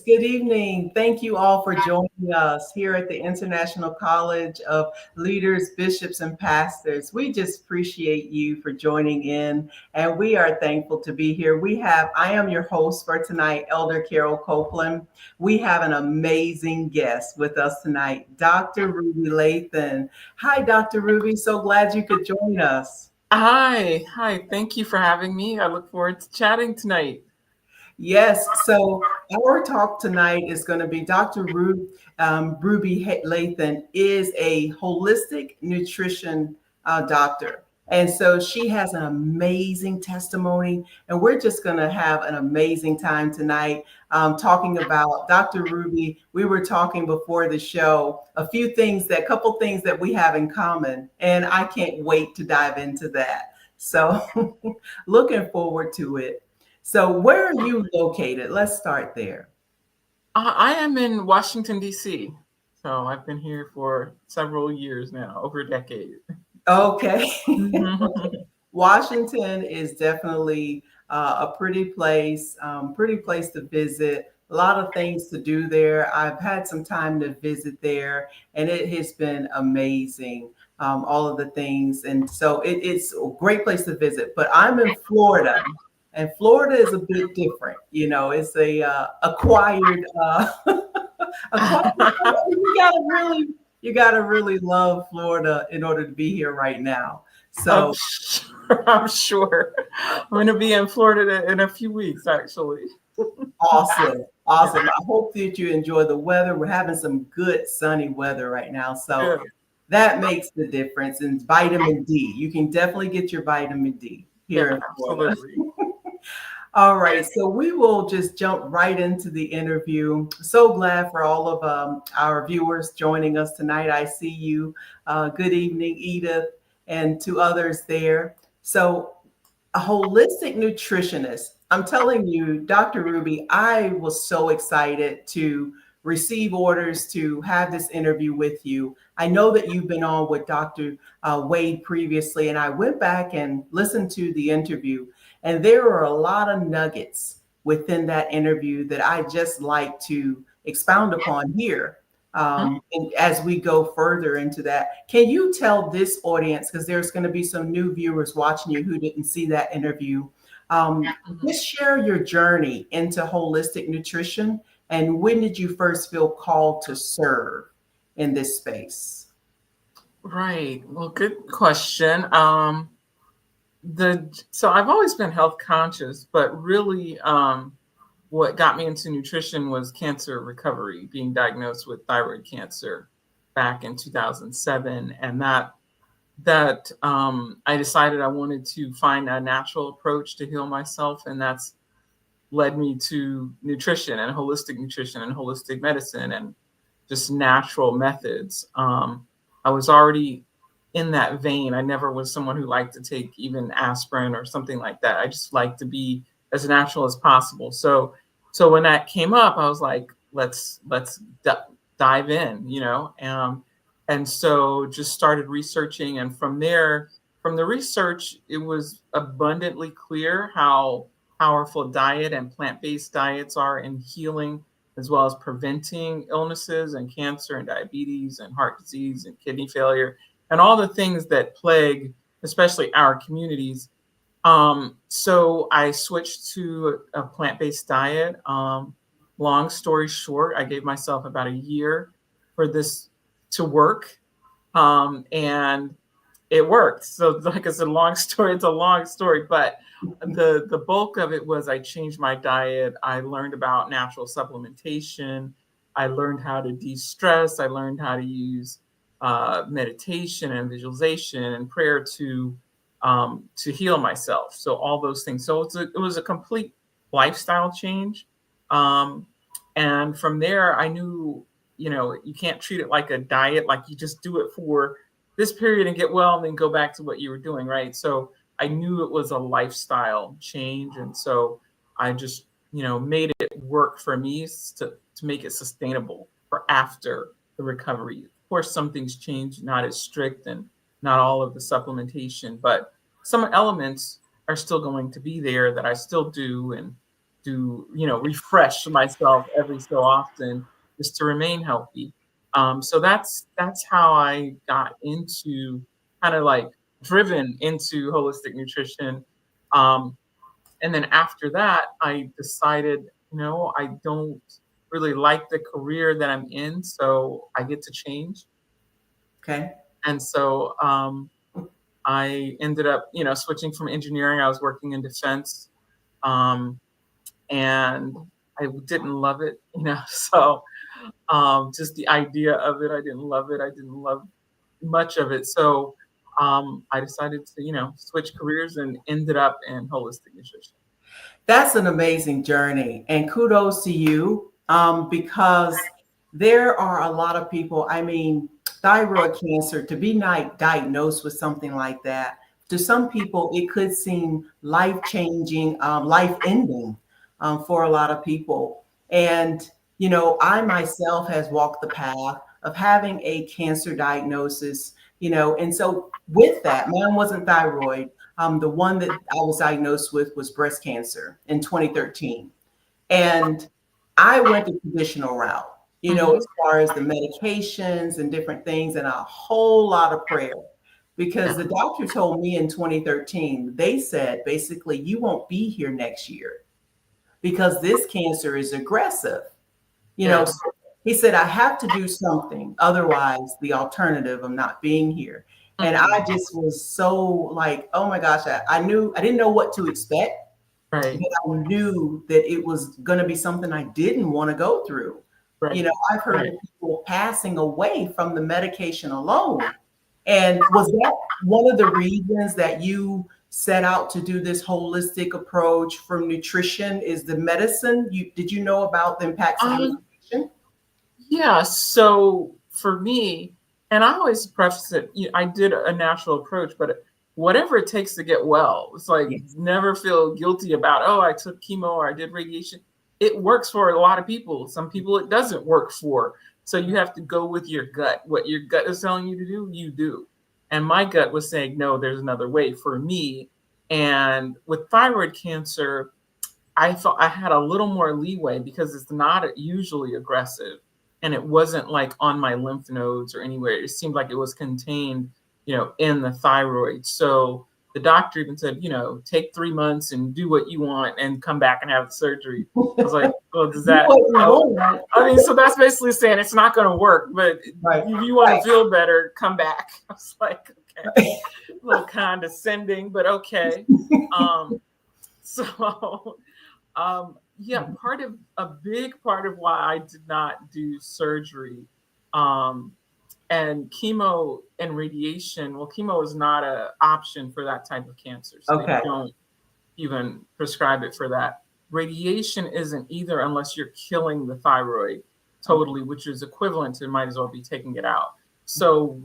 Good evening. Thank you all for joining us here at the International College of Leaders, Bishops, and Pastors. We just appreciate you for joining in, and we are thankful to be here. I am your host for tonight, Elder Carol Copeland. We have an amazing guest with us tonight, Dr. Ruby Lathon. Hi, Dr. Ruby. So glad you could join us. Hi. Thank you for having me. I look forward to chatting tonight. Yes, so our talk tonight is going to be Ruby Lathon is a holistic nutrition doctor. And so she has an amazing testimony, and we're just going to have an amazing time tonight talking about Dr. Ruby. We were talking before the show, couple things that we have in common, and I can't wait to dive into that. So looking forward to it. So where are you located? Let's start there. I am in Washington, D.C. So I've been here for several years now, over a decade. Okay. Mhm. Washington is definitely a pretty place to visit. A lot of things to do there. I've had some time to visit there, and it has been amazing. All of the things, and so it's a great place to visit. But I'm in Florida, and Florida is a bit different. You know, it's a acquired, acquired. You gotta really love Florida in order to be here right now. I'm So sure. I'm sure. I'm going to be in Florida in a few weeks, actually. awesome, Yeah, awesome. I hope that you enjoy the weather. We're having some good sunny weather right now, so yeah, that makes the difference. And vitamin D, you can definitely get your vitamin D yeah, here in Florida. absolutely. All right, so we will just jump right into the interview. So glad for all of our viewers joining us tonight. I see you. Good evening, Edith, and to others there. So, a holistic nutritionist. I'm telling you, Dr. Ruby, I was so excited to receive orders to have this interview with you. I know that you've been on with Dr. Wade previously, and I went back and listened to the interview, and there were a lot of nuggets within that interview that I just like to expound upon here. And as we go further into that, can you tell this audience, because there's going to be some new viewers watching you who didn't see that interview, Mhm. just share your journey into holistic nutrition and when did you first feel called to serve in this space? Right. Well, good question. So I've always been health conscious, but really, what got me into nutrition was cancer recovery, being diagnosed with thyroid cancer back in 2007, and that I decided I wanted to find a natural approach to heal myself, and that's led me to nutrition and holistic medicine and just natural methods. I was already in that vein. I never was someone who liked to take even aspirin or something like that. I just like to be as natural as possible. So when that came up, I was like, dive in, and so just started researching, and from there, from the research, it was abundantly clear how powerful diet and plant-based diets are in healing as well as preventing illnesses and cancer and diabetes and heart disease and kidney failure and all the things that plague, especially our communities. So I switched to a plant-based diet. Long story short, I gave myself about a year for this to work. And it worked. So like it's a long story, it's a long story, but the bulk of it was I changed my diet. I learned about natural supplementation. I learned how to de-stress. I learned how to use meditation and visualization and prayer to heal myself. So all those things. So it was a complete lifestyle change. Um, and from there, I knew, you can't treat it like a diet, like you just do it for this period and get well and then go back to what you were doing, right? So I knew it was a lifestyle change. And so I just, made it work for me to make it sustainable for after the recovery. Of course, some things change, not as strict and not all of the supplementation, but some elements are still going to be there that I still do. do, refresh myself every so often just to remain healthy. So that's how I got into kind of like driven into holistic nutrition. Um, and then after that, I decided, I don't really like the career that I'm in, so I get to change. Okay. And so I ended up, switching from engineering. I was working in defense, um, and I didn't love it, So just the idea of it, I didn't love it. I didn't love much of it. So I decided to, switch careers and ended up in holistic nutrition. That's an amazing journey, and kudos to you, because there are a lot of people. I mean, thyroid cancer, to be diagnosed with something like that, to some people, it could seem life changing, life ending, for a lot of people. And, I myself has walked the path of having a cancer diagnosis, and so with that, mine wasn't thyroid. The one that I was diagnosed with was breast cancer in 2013. And I went the traditional route, Hmm. as far as the medications and different things, and a whole lot of prayer. Because Yeah. the doctor told me in 2013, they said basically, you won't be here next year because this cancer is aggressive. Yeah. So he said, I have to do something. Otherwise, the alternative of not being here. And Hmm. I just was so like, oh my gosh, I didn't know what to expect, but Right. I knew that it was going to be something I didn't want to go through. Right. I've heard Right. of people passing away from the medication alone. And was that one of the reasons that you set out to do this holistic approach from nutrition? Is the medicine? Did you know about the impacts of Um, medication? Yeah, so for me, and I always preface it, I did a natural approach, but whatever it takes to get well, it's like Yes. never feel guilty about, oh, I took chemo or I did radiation. It works for a lot of people. Some people it doesn't work for. So you have to go with your gut. What your gut is telling you to do, you do. And my gut was saying, no, there's another way for me. And with thyroid cancer, I thought I had a little more leeway because it's not usually aggressive and it wasn't like on my lymph nodes or anywhere. It seemed like it was contained, in the thyroid. So the doctor even said, take 3 months and do what you want and come back and have the surgery. I was like, well, does Do that what you help? want, right? I mean, so that's basically saying it's not going to work, but Right. if you want Right. to feel better, come back. I was like, okay, a little condescending, but okay. Um, so yeah, a big part of why I did not do surgery, um, and chemo and radiation. Well, chemo is not an option for that type of cancer, so they Okay. don't even prescribe it for that. Radiation isn't either, unless you're killing the thyroid Okay. totally, which is equivalent to might as well be taking it out. So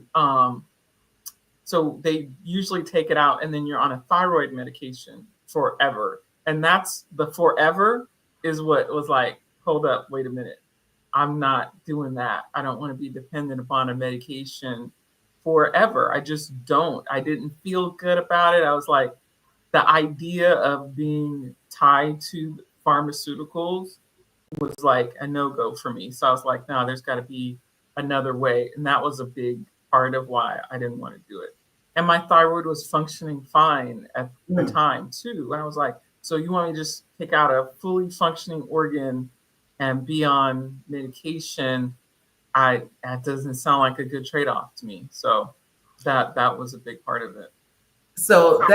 they usually take it out and then you're on a thyroid medication forever. And that's the forever is what was like, hold up, wait a minute. I'm not doing that. I don't want to be dependent upon a medication forever. I just don't. I didn't feel good about it. I was like, the idea of being tied to pharmaceuticals was like a no-go for me. So I was like, no, there's got to be another way. And that was a big part of why I didn't want to do it. And my thyroid was functioning fine at the Mm. time too. And I was like, so you want me to just take out a fully functioning organ and be on medication? That doesn't sound like a good trade-off to me. So that was a big part of it. So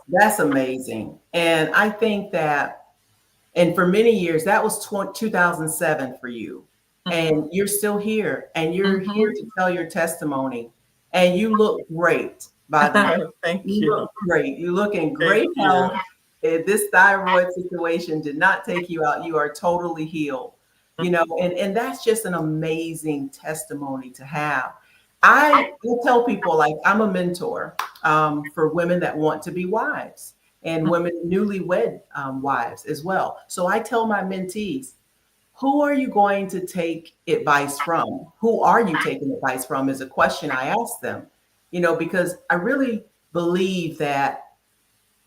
that's amazing. And I think that, and for many years, that was 2007 for you. Mhm. And you're still here and you're here Mhm. to tell your testimony. And you look great, by the way. Thank You you. look great. You look in Thank great you. health. This thyroid situation did not take you out. You are totally healed. And that's just an amazing testimony to have. I tell people, like, I'm a mentor, for women that want to be wives and women newlywed, wives as well. So I tell my mentees, who are you going to take advice from? Who are you taking advice from is a question I ask them, because I really believe that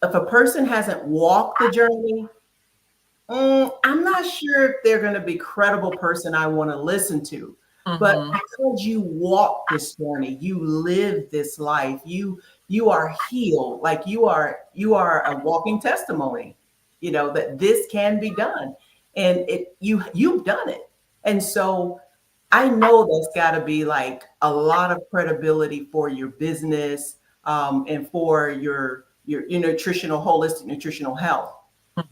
if a person hasn't walked the journey, I'm not sure if they're going to be credible person I want to listen to, but Hmm. because you walk this journey, you live this life, you are healed, like you are a walking testimony, that this can be done, and you've done it, and so I know that's got to be like a lot of credibility for your business, and for your nutritional, holistic nutritional health.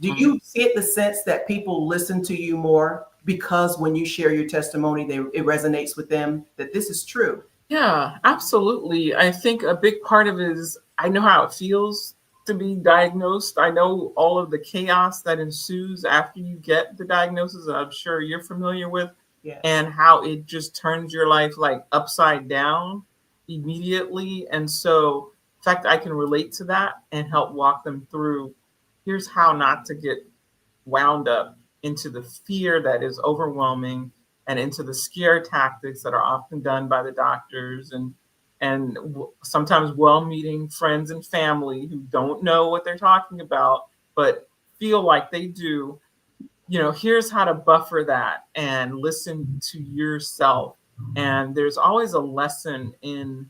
Do Hmm. you get the sense that people listen to you more because when you share your testimony, it resonates with them that this is true? Yeah, absolutely. I think a big part of it is I know how it feels to be diagnosed. I know all of the chaos that ensues after you get the diagnosis, that I'm sure you're familiar with, Yes. and how it just turns your life like upside down immediately. And so, in fact, I can relate to that and help walk them through here's how not to get wound up into the fear that is overwhelming and into the scare tactics that are often done by the doctors and sometimes well-meaning friends and family who don't know what they're talking about but feel like they do. Here's how to buffer that and listen to yourself. And there's always a lesson in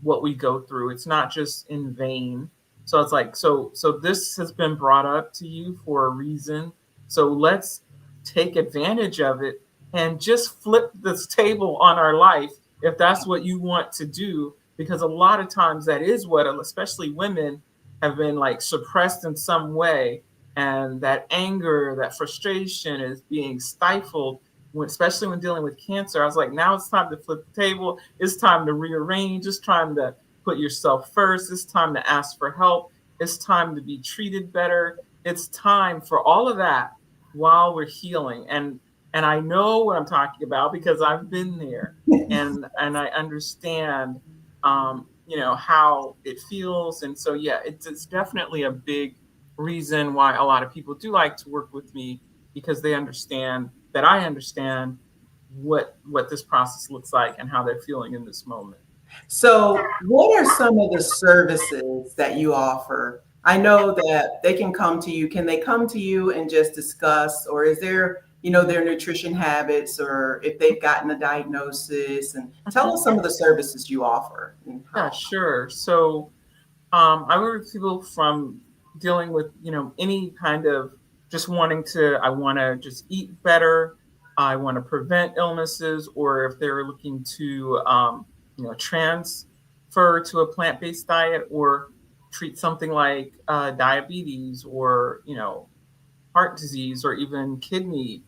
what we go through. It's not just in vain. So it's like, so this has been brought up to you for a reason. So let's take advantage of it and just flip this table on our life if that's what you want to do. Because a lot of times that is what, especially women, have been like suppressed in some way. And that anger, that frustration is being stifled, especially when dealing with cancer. I was like, now it's time to flip the table. It's time to rearrange. It's time to put yourself first. It's time to ask for help. It's time to be treated better. It's time for all of that while we're healing. And I know what I'm talking about because I've been there and I understand how it feels. And so yeah, it's definitely a big reason why a lot of people do like to work with me because they understand that I understand what this process looks like and how they're feeling in this moment. So, what are some of the services that you offer? I know that they can come to you. Can they come to you and just discuss, or is there, their nutrition habits, or if they've gotten a diagnosis? And tell Mhm. us some of the services you offer and Yeah, how. sure. So I work with people from dealing with, any kind of just wanting to, I want to just eat better. I want to prevent illnesses, or if they're looking to, transfer to a plant-based diet or treat something like diabetes or, heart disease or even kidney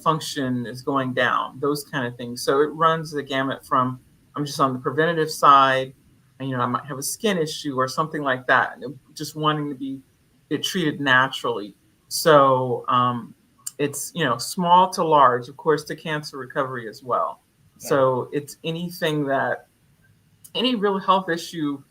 function is going down, those kind of things. So it runs the gamut from I'm just on the preventative side, and I might have a skin issue or something like that, and just wanting to be get treated naturally. So it's small to large, of course, to cancer recovery as well. Yeah. So it's anything that any real health issue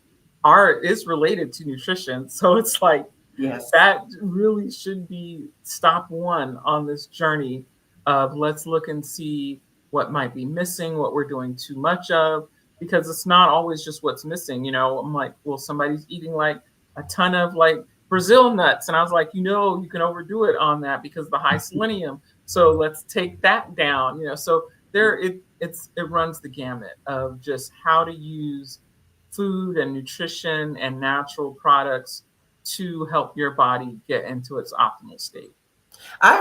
are is related to nutrition. So it's like Yes. that really should be stop one on this journey of let's look and see what might be missing, what we're doing too much of, because it's not always just what's missing. I'm like, well, somebody's eating like a ton of like Brazil nuts. And I was like, you can overdo it on that because of the high selenium. So let's take that down. So it runs the gamut of just how to use food and nutrition and natural products to help your body get into its optimal state. I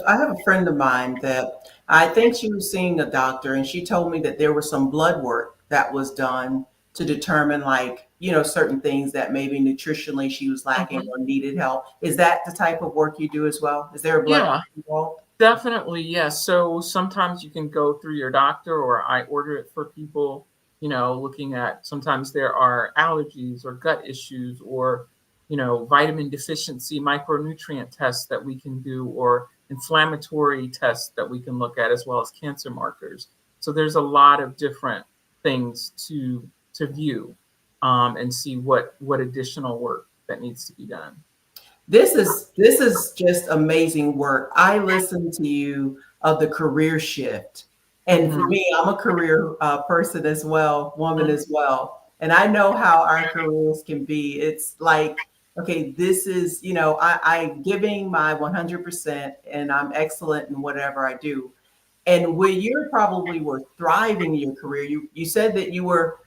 have a friend of mine that I think she was seeing a doctor, and she told me that there was some blood work that was done to determine, like, certain things that maybe nutritionally she was lacking Mhm. or needed help. Is that the type of work you do as well? Is there a blood Yeah, work involved? definitely. Yes. So sometimes you can go through your doctor, or I order it for people, looking at sometimes there are allergies or gut issues or, vitamin deficiency micronutrient tests that we can do, or inflammatory tests that we can look at, as well as cancer markers. So there's a lot of different things to view and see what additional work that needs to be done. This is just amazing work. I listened to you of the career shift, and for Mhm. me, I'm a career person as well, woman Mhm. as well, and I know how our careers can be. It's like okay, this is, I'm giving my 100% and I'm excellent in whatever I do. And where you probably were thriving in your career, you said that you were,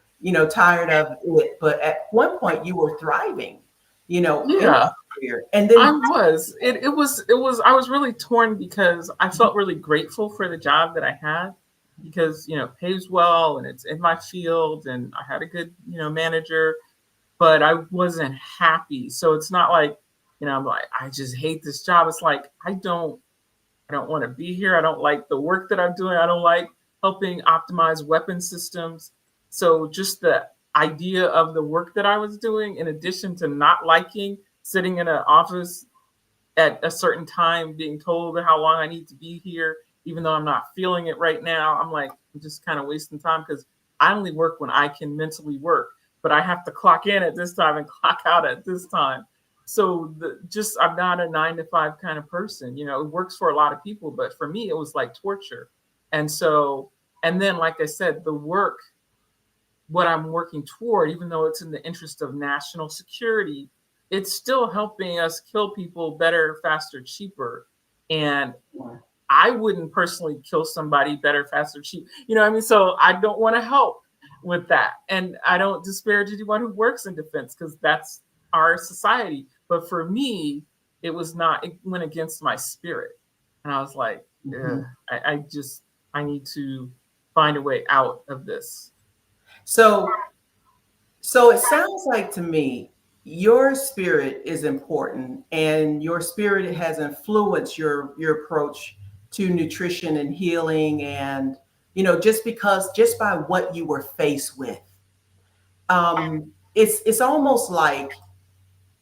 tired of it, but at one point you were thriving, in Yeah, that career. And I then, was. It was I was really torn because I felt really grateful for the job that I had because, it pays well and it's in my field and I had a good, manager, but I wasn't happy. So it's not like, I'm like, I just hate this job. It's like I don't want to be here. I don't like the work that I'm doing. I don't like helping optimize weapon systems. So just the idea of the work that I was doing, in addition to not liking sitting in an office at a certain time, being told how long I need to be here, even though I'm not feeling it right now, I'm like, I'm just kind of wasting time because I only work when I can mentally work, but I have to clock in at this time and clock out at this time. So just I'm not a 9 to 5 kind of person. It works for a lot of people, but for me, it was like torture. And so, and then, like I said, the work, what I'm working toward, even though it's in the interest of national security, it's still helping us kill people better, faster, cheaper. And I wouldn't personally kill somebody better, faster, cheap. You know what I mean? So I don't want to help with that. And I don't disparage anyone who works in defense because that's our society. But for me, it was not, it went against my spirit. And I was like, mhm. ugh, I need to find a way out of this. So So it sounds like to me, your spirit is important and your spirit has influenced your approach to nutrition and healing and just by what you were faced with. It's almost like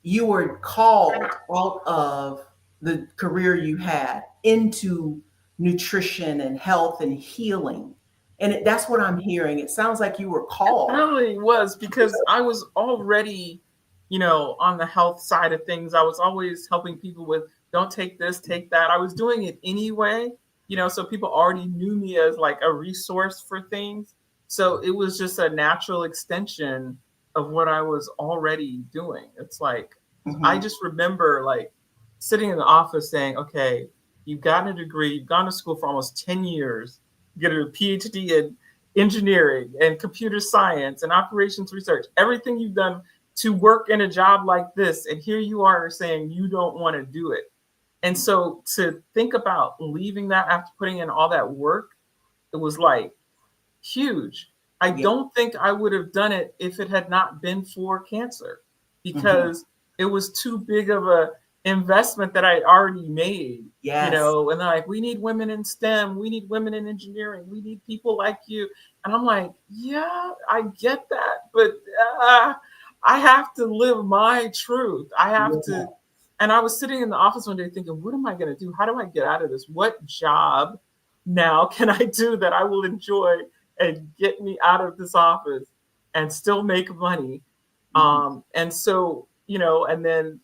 you were called out of the career you had into nutrition and health and healing. And that's what I'm hearing. It sounds like you were called. Really was because I was already, on the health side of things. I was always helping people with don't take this, take that. I was doing it anyway, so people already knew me as like a resource for things. So it was just a natural extension of what I was already doing. It's like I Mhm. just remember like sitting in the office saying, okay, you've gotten a degree, you've gone to school for almost 10 years, get a PhD in engineering and computer science and operations research, everything you've done to work in a job like this. And here you are saying you don't want to do it. And so to think about leaving that after putting in all that work, it was like huge. I Yeah. don't think I would have done it if it had not been for cancer Mhm. because it was too big of a investment that I already made, Yes. and they're like, we need women in STEM, we need women in engineering, we need people like you. And I'm like, yeah, I get that, but uh, I have to live my truth. I have Yeah. to. And I was sitting in the office one day thinking, what am I going to do? How do I get out of this? What job now can I do that I will enjoy and get me out of this office and still make money? Mhm. And so, and then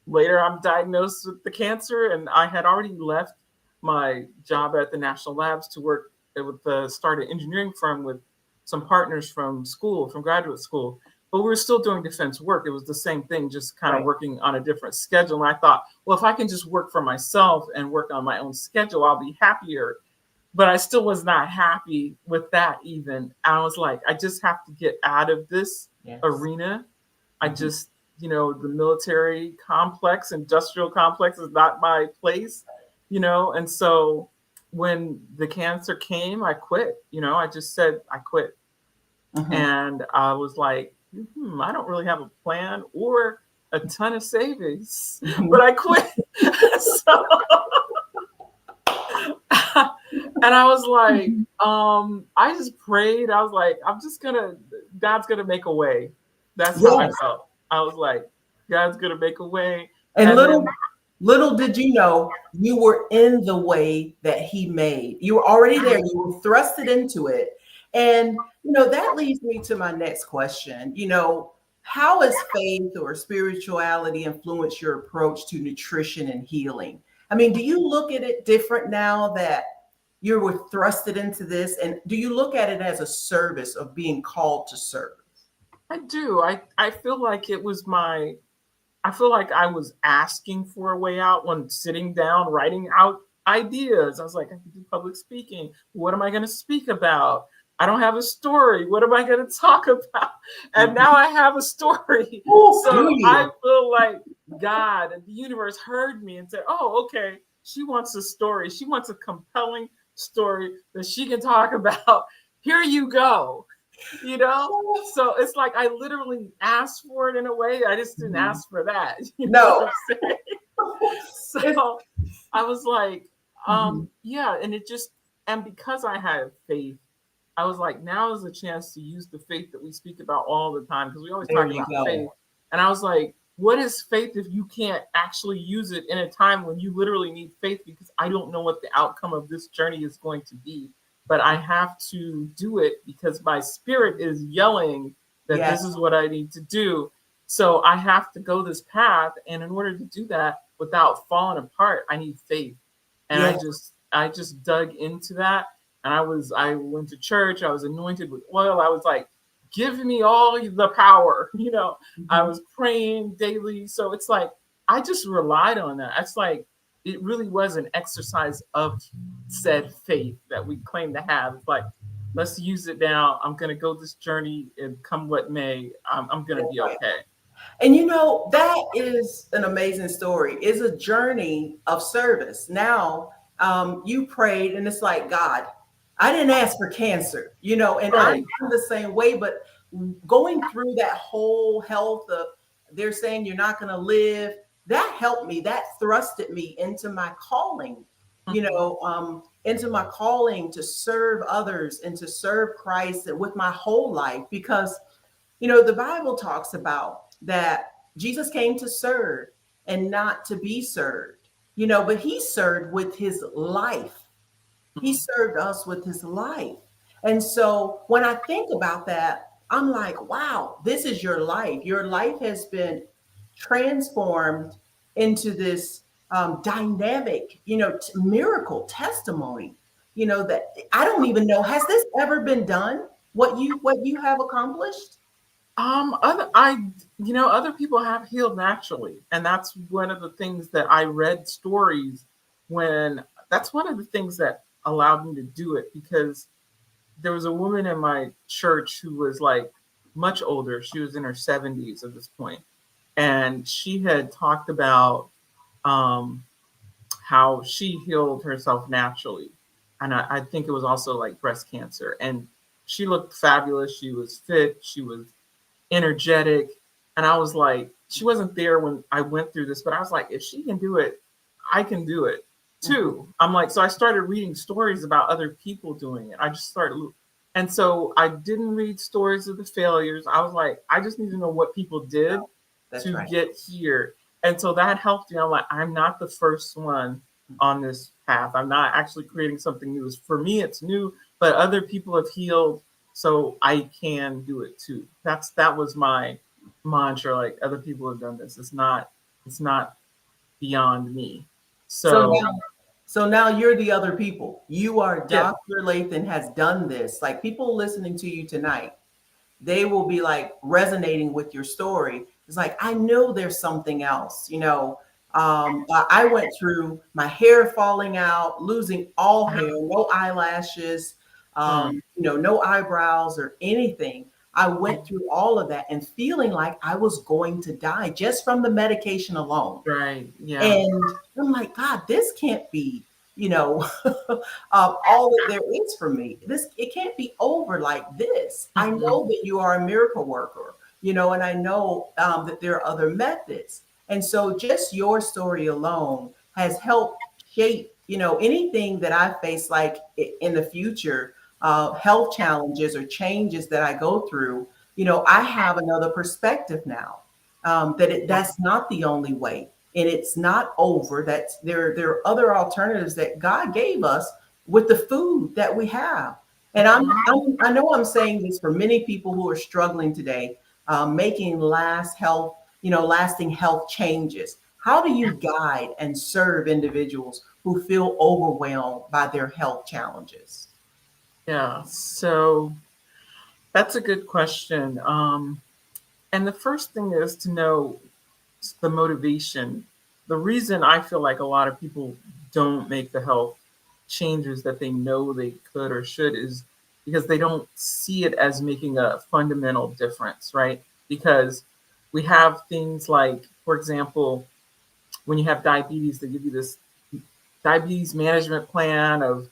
later I'm diagnosed with the cancer, and I had already left my job at the national labs to work with the start an engineering firm with some partners from school, from graduate school. But we were still doing defense work. It was the same thing, just kind of Right. working on a different schedule. And I thought, well, if I can just work for myself and work on my own schedule, I'll be happier. But I still was not happy with that even. I was like, I just have to get out of this Yes. arena. I Mhm. just, the military complex, industrial complex is not my place. And so when the cancer came, I quit. I just said, I quit. Mhm. And I was like, I don't really have a plan or a ton of savings, but Mhm. I quit. So and I was like, Mhm. I just prayed. I was like, God's gonna make a way. That's how I Yes. felt. I was like, God's gonna make a way. And And then, little did you know you were in the way that he made. You were already there. You were thrusted into it. And that leads me to my next question. How has faith or spirituality influenced your approach to nutrition and healing? I mean, do you look at it different now that you were thrusted into this? And do you look at it as a service of being called to serve? I do. I feel like it was I feel like I was asking for a way out when sitting down, writing out ideas. I was like, I can do public speaking. What am I going to speak about? I don't have a story. What am I going to talk about? And now I have a story. Ooh, do So I you? feel like God and the universe heard me and said, oh, okay, she wants a story. She wants a compelling story that she can talk about. Here you go. You know? So it's like I literally asked for it in a way. I just didn't Mhm. ask for that. You know what No. I'm saying? It's, So I was like, mhm. yeah, and it just and because I had faith, I was like, now is a chance to use the faith that we speak about all the time because we always There talk you about faith. go. And I was like, what is faith if you can't actually use it in a time when you literally need faith? Because I don't know what the outcome of this journey is going to be, but I have to do it because my spirit is yelling that Yes, this is what I need to do. So I have to go this path. And in order to do that without falling apart, I need faith. And yes. I just dug into that, and I went to church. I was anointed with oil. I was like, give me all the power. I Mhm. was praying daily. So it's like I just relied on that. It's like it really was an exercise of said faith that we claim to have. It's like, let's use it now. I'm gonna go this journey and come what may, I'm gonna That's be right. okay. And that is an amazing story. It's a journey of service. Now, you prayed, and it's like, God, I didn't ask for cancer, and I'm, Right. I'm the same way, but going through that whole health of they're saying you're not going to live, that helped me. That thrusted me into my calling, Mhm. into my calling to serve others and to serve Christ with my whole life because the Bible talks about that Jesus came to serve and not to be served, but he served with his life. He Mhm. served us with his life. And so when I think about that, I'm like, wow, this is your life. Your life has been transformed into this dynamic, miracle testimony, that I don't even know. Has this ever been done? What you have accomplished? Other other people have healed naturally, and that's one of the things that I read stories when. That's one of the things that allowed me to do it because there was a woman in my church who was like much older. She was in her 70s at this point, and she had talked about um, how she healed herself naturally, and I think it was also like breast cancer, and she looked fabulous. She was fit. She was energetic. And I was like, she wasn't there when I went through this, but I was like, if she can do it, I can do it Mhm. too. I'm like, so I started reading stories about other people doing it. I just started, and so I didn't read stories of the failures. I was like, I just need to know what people did That's to right. get here. And so that helped me. I'm like, I'm not the first one on this path. I'm not actually creating something new. For me, it's new, but other people have healed, so I can do it too. That was my mantra. Like other people have done this. It's not beyond me. So So now you're the other people. You are yeah, Dr. Lathan has done this. Like people listening to you tonight, they will be like resonating with your story. It's like, I know there's something else. I went through my hair falling out, losing all hair, no eyelashes, mm, no eyebrows or anything. I went through all of that and feeling like I was going to die just from the medication alone. right, yeah, And I'm like, God, this can't be, all that there is for me. It can't be over like this. I mhm, know that you are a miracle worker, and I know that there are other methods. And so just your story alone has helped shape, anything that I face, like in the future, health challenges or changes that I go through. I have another perspective now, that's not the only way, and it's not over. That's there are other alternatives that God gave us with the food that we have. And mhm. I know I'm saying this for many people who are struggling today, making lasting health changes. How do you guide and serve individuals who feel overwhelmed by their health challenges? Yeah. So that's a good question. And the first thing is to know. the motivation. The reason I feel like a lot of people don't make the health changes that they know they could or should is because they don't see it as making a fundamental difference, right? Because we have things like, for example, when you have diabetes, they give you this diabetes management plan of,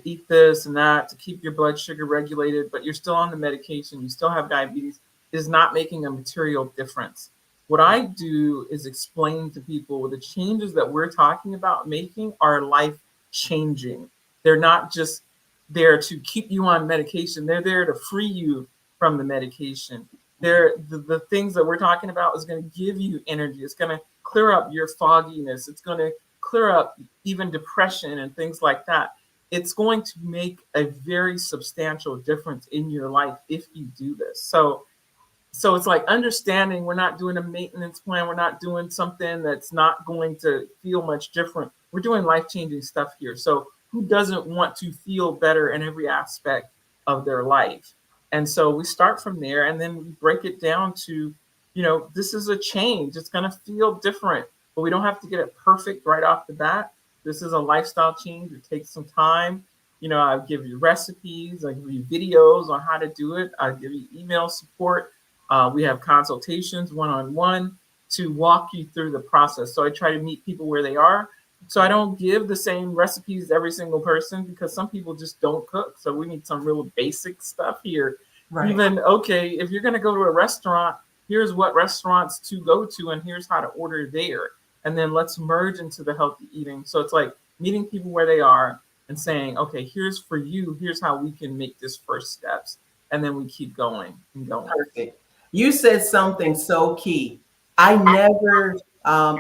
eat this and that to keep your blood sugar regulated, but you're still on the medication, you still have diabetes, is not making a material difference. What I do is explain to people the changes that we're talking about making are life changing. They're not just there to keep you on medication, they're there to free you from the medication. The things that we're talking about is going to give you energy. It's going to clear up your fogginess. It's going to clear up even depression and things like that. It's going to make a very substantial difference in your life if you do this. So it's like understanding we're not doing a maintenance plan. We're not doing something that's not going to feel much different. We're doing life-changing stuff here. So who doesn't want to feel better in every aspect of their life? And so we start from there and then we break it down to, this is a change. It's going to feel different, but we don't have to get it perfect right off the bat. This is a lifestyle change. It takes some time. I give you recipes, I give you videos on how to do it. I give you email support. We have consultations one-on-one to walk you through the process. So I try to meet people where they are. So I don't give the same recipes to every single person because some people just don't cook. So we need some real basic stuff here. Right. Even, okay, if you're going to go to a restaurant, here's what restaurants to go to and here's how to order there. And then let's merge into the healthy eating. So it's like meeting people where they are and saying, okay, here's for you. Here's how we can make this first steps. And then we keep going and going. Perfect. You said something so key. I never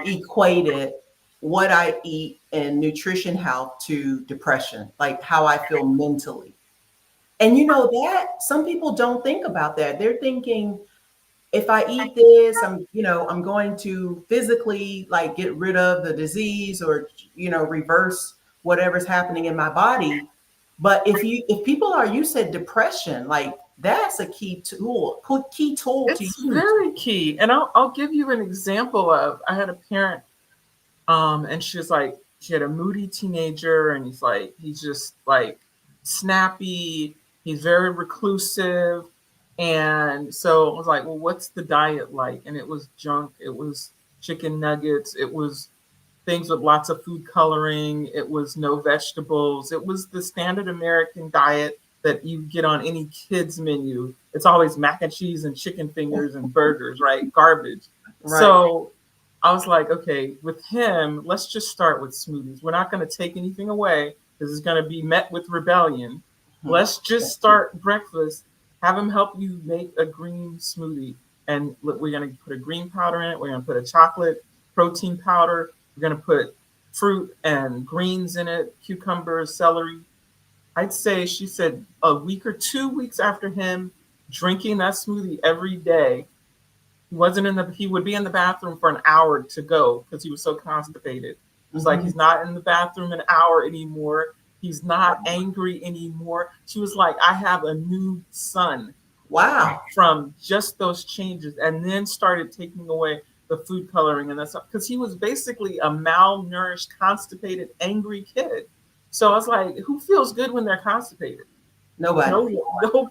equated what I eat and nutrition health to depression, like how I feel mentally. And that some people don't think about that. They're thinking if I eat this, I'm going to physically like get rid of the disease or, reverse whatever's happening in my body. But if people are, you said depression, like that's a key tool to It's use. very key. And I'll give you an example of, I had a parent, and she had a moody teenager, and he's just like snappy, he's very reclusive. And so I was like, well, what's the diet like? And it was junk, it was chicken nuggets, it was things with lots of food coloring, it was no vegetables, it was the standard American diet that you get on any kids menu. It's always mac and cheese and chicken fingers and burgers, right? Garbage. Right. So I was like, okay, with him, let's just start with smoothies. We're not going to take anything away because it's going to be met with rebellion. Let's just start breakfast. Have him help you make a green smoothie. And we're going to put a green powder in it. We're going to put a chocolate protein powder. We're going to put fruit and greens in it, cucumbers, celery. I'd say, she said, a week or 2 weeks after him drinking that smoothie every day, he would be in the bathroom for an hour to go because he was so constipated. It's like he's not in the bathroom an hour anymore. He's not angry anymore. She was like, I have a new son. Wow. From just those changes, and then started taking away the food coloring and that's because he was basically a malnourished, constipated, angry kid. So I was like, who feels good when they're constipated? Nobody. No,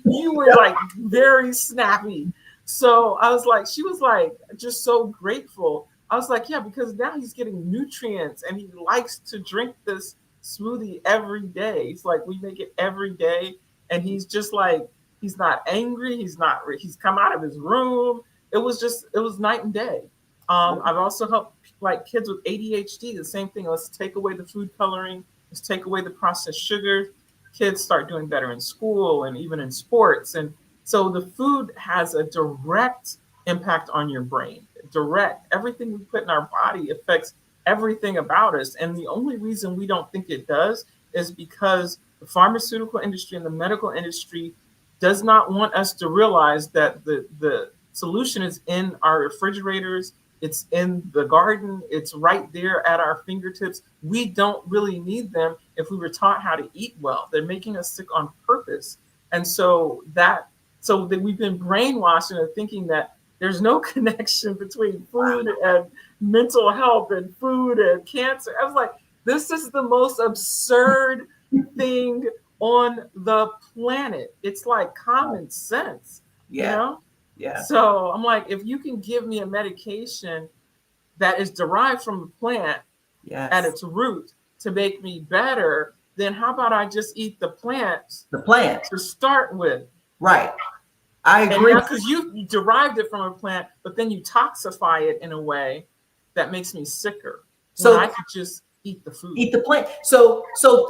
you were like very snappy. So I was like, she was like, just so grateful. I was like, yeah, because now he's getting nutrients and he likes to drink this smoothie every day. It's like we make it every day, and he's just like, he's not angry. He's come out of his room. It was night and day. I've also helped like kids with ADHD, the same thing. Let's take away the food coloring. Let's take away the processed sugar. Kids start doing better in school and even in sports. And so the food has a direct impact on your brain. Direct. Everything we put in our body affects everything about us. And the only reason we don't think it does is because the pharmaceutical industry and the medical industry does not want us to realize that the solution is in our refrigerators. It's in the garden. It's right there at our fingertips. We don't really need them if we were taught how to eat well. They're making us sick on purpose. And so that we've been brainwashed into thinking that there's no connection between food and mental health and food and cancer. I was like, this is the most absurd thing on the planet. It's like common sense, you Yeah. know? Yeah. So I'm like, if you can give me a medication that is derived from a plant at Yes. its root to make me better, then how about I just eat the plants The plant. to start with? Right. I And agree. now, because you derived it from a plant, but then you toxify it in a way that makes me sicker when I So could just eat the food. eat the plant. So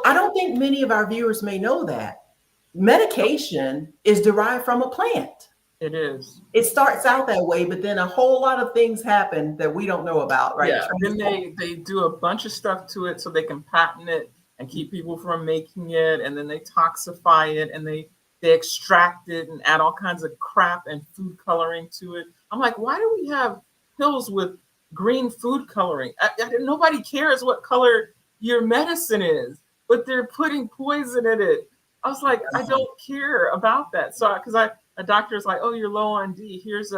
I don't think many of our viewers may know that medication is derived from a plant. It is. It starts out that way, but then a whole lot of things happen that we don't know about, right? Yeah. Then they do a bunch of stuff to it so they can patent it and keep people from making it, and then they toxify it and they extract it and add all kinds of crap and food coloring to it. I'm like, why do we have pills with green food coloring? Nobody cares what color your medicine is, but they're putting poison in it. I was like, I don't care about that. So because a doctor's like, oh, you're low on D. Here's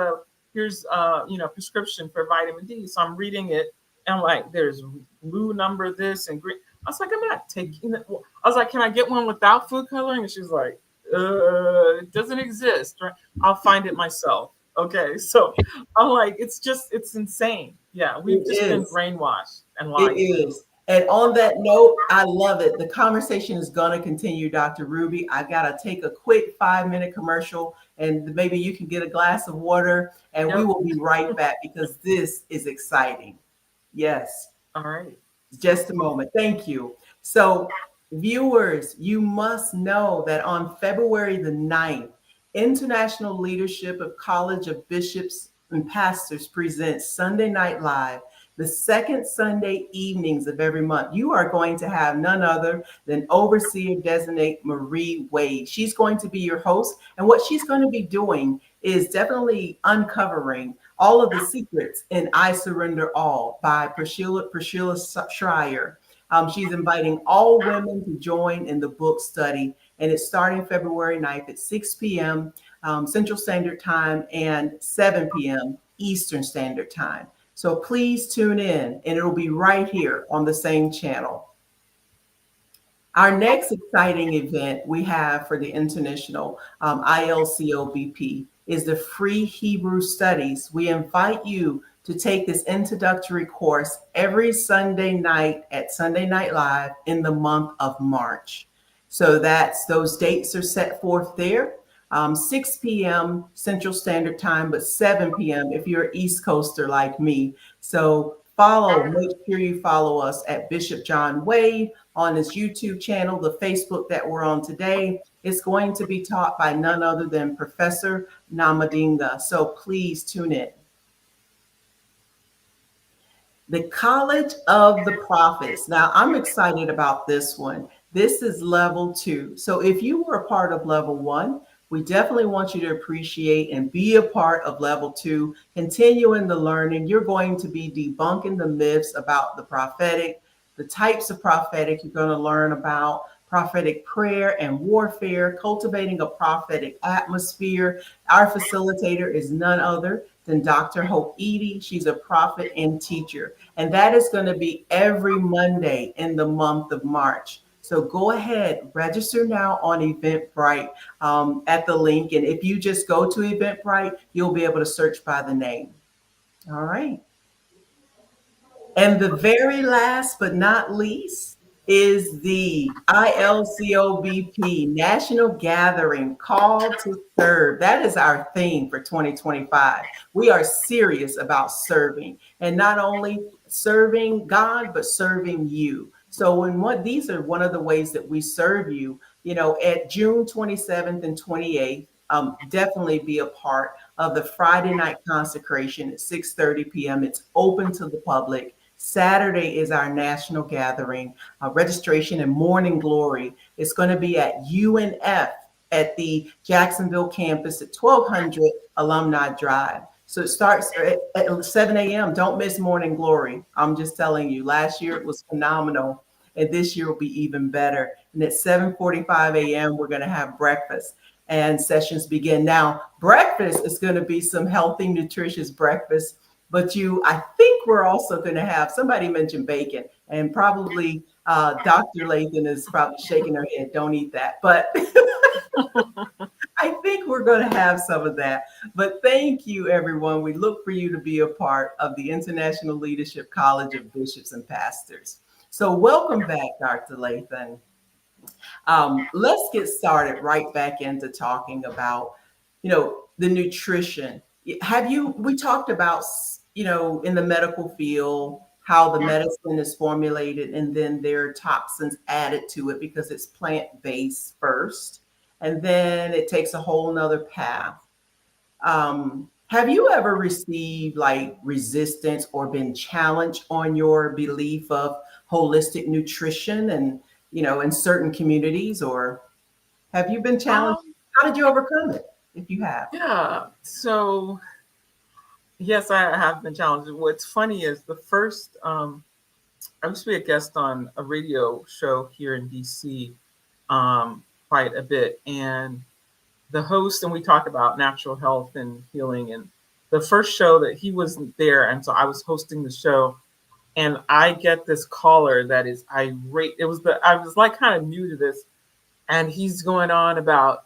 prescription for vitamin D. So I'm reading it and I'm like, there's blue number this and green. I was like, I'm not taking it. I was like, can I get one without food coloring? And she's like, it doesn't exist. Right? I'll find it myself. Okay. So I'm like, it's insane. Yeah. It We've just been is. brainwashed and It lied to. is. And on that note, I love it. The conversation is going to continue, Dr. Ruby. I got to take a quick 5-minute commercial and maybe you can get a glass of water and we Yep. will be right back because this is exciting. Yes. All right. Just a moment. Thank you. So, viewers, you must know that on February the 9th, International Leadership of College of Bishops and Pastors presents Sunday Night Live, the second Sunday evenings of every month. You are going to have none other than Overseer Designate Marie Wade. She's going to be your host, and what she's going to be doing is definitely uncovering all of the Secrets in I Surrender All by Priscilla Schreier. She's inviting all women to join in the book study, and it's starting February 9th at 6 p.m. Central Standard Time and 7 p.m. Eastern Standard Time. So please tune in, and it'll be right here on the same channel. Our next exciting event we have for the International ILCOBP is the Free Hebrew Studies. We invite you to take this introductory course every Sunday night at Sunday Night Live in the month of March. So those dates are set forth there. 6 p.m. Central Standard Time, but 7 p.m. if you're an East Coaster like me. So make sure you follow us at Bishop John Wade on his YouTube channel, the Facebook that we're on today. It's going to be taught by none other than Professor Namadinga. So please tune in. The College of the Prophets. Now, I'm excited about this one. This is level 2. So if you were a part of level 1, we definitely want you to appreciate and be a part of level 2, continuing the learning. You're going to be debunking the myths about the prophetic, the types of prophetic. You're going to learn about prophetic prayer and warfare, cultivating a prophetic atmosphere. Our facilitator is none other than Dr. Hope Edie. She's a prophet and teacher. And that is going to be every Monday in the month of March. So go ahead, register now on Eventbrite at the link. And if you just go to Eventbrite, you'll be able to search by the name. All right. And the very last but not least is the ILCOBP National Gathering Call to Serve. That is our theme for 2025. We are serious about serving, and not only serving God, but serving you. So these are one of the ways that we serve you, at June 27th and 28th, definitely be a part of the Friday night consecration at 6:30 p.m. It's open to the public. Saturday is our national gathering, registration and morning glory. It's going to be at UNF at the Jacksonville campus at 1200 Alumni Drive. So it starts at 7 a.m. Don't miss morning glory. I'm just telling you, last year it was phenomenal. And this year will be even better. And at 7:45 a.m., we're going to have breakfast. and sessions begin. Now, breakfast is going to be some healthy, nutritious breakfast, but I think we're also going to have, somebody mentioned bacon, and probably Dr. Lathan is probably shaking her head, don't eat that. But I think we're going to have some of that. But thank you, everyone. We look for you to be a part of the International Leadership College of Bishops and Pastors. So, welcome back, Dr. Lathan. Let's get started right back into talking about, the nutrition. We talked about, in the medical field, how the medicine is formulated and then there are toxins added to it because it's plant-based first. And then it takes a whole nother path. Have you ever received like resistance or been challenged on your belief of holistic nutrition and, in certain communities, or have you been challenged? Um, How did you overcome it if you have? yeah. So yes, I have been challenged. What's funny is the first I used to be a guest on a radio show here in DC quite a bit, and the host and we talked about natural health and healing. And the first show that he wasn't there, and so I was hosting the show, and I get this caller that is irate. I was like kind of new to this, and he's going on about,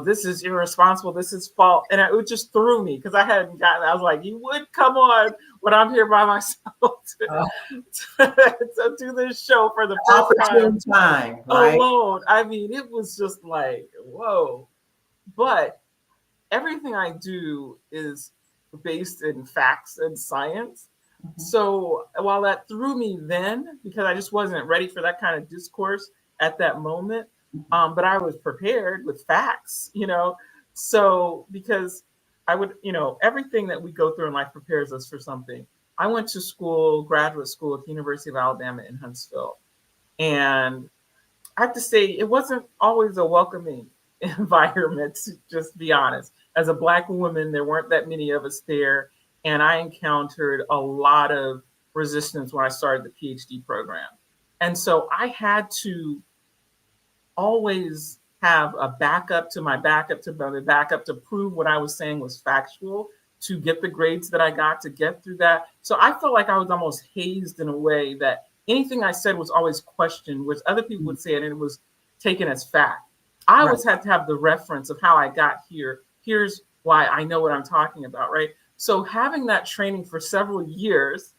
this is irresponsible, this is fault. And it just threw me because I hadn't gotten, I was like, you would come on when I'm here by myself Uh, to do this show for the first Opportune time, right? alone. I mean, it was just like, whoa. But everything I do is based in facts and science. Mhm. So while that threw me then, because I just wasn't ready for that kind of discourse at that moment, but I was prepared with facts. So because I would, everything that we go through in life prepares us for something. I went to school, graduate school at the University of Alabama in Huntsville. And I have to say, it wasn't always a welcoming environment, to just be honest. As a Black woman, there weren't that many of us there. And I encountered a lot of resistance when I started the PhD program. And so I had to always have a backup to my backup to my backup to prove what I was saying was factual, to get the grades that I got, to get through that. So I felt like I was almost hazed in a way that anything I said was always questioned, which other people would say it and it was taken as fact. I Right. always had to have the reference of how I got here. Here's why I know what I'm talking about, right? So having that training for several years,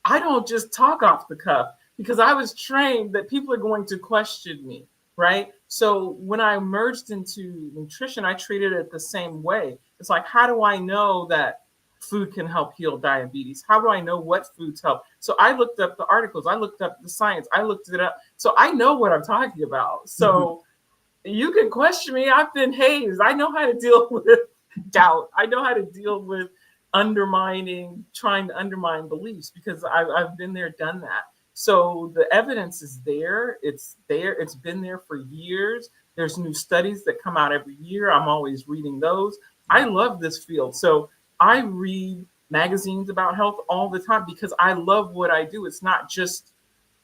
I don't just talk off the cuff because I was trained that people are going to question me, right? So when I merged into nutrition, I treated it the same way. It's like, how do I know that food can help heal diabetes? How do I know what foods help? So I looked up the articles, I looked up the science, I looked it up. So I know what I'm talking about. So you can question me. I've been hazed. I know how to deal with doubt. I know how to deal with trying to undermine beliefs because I've been there, done that. So the evidence is there. It's there. It's been there for years. There's new studies that come out every year. I'm always reading those. I love this field. So I read magazines about health all the time because I love what I do. It's not just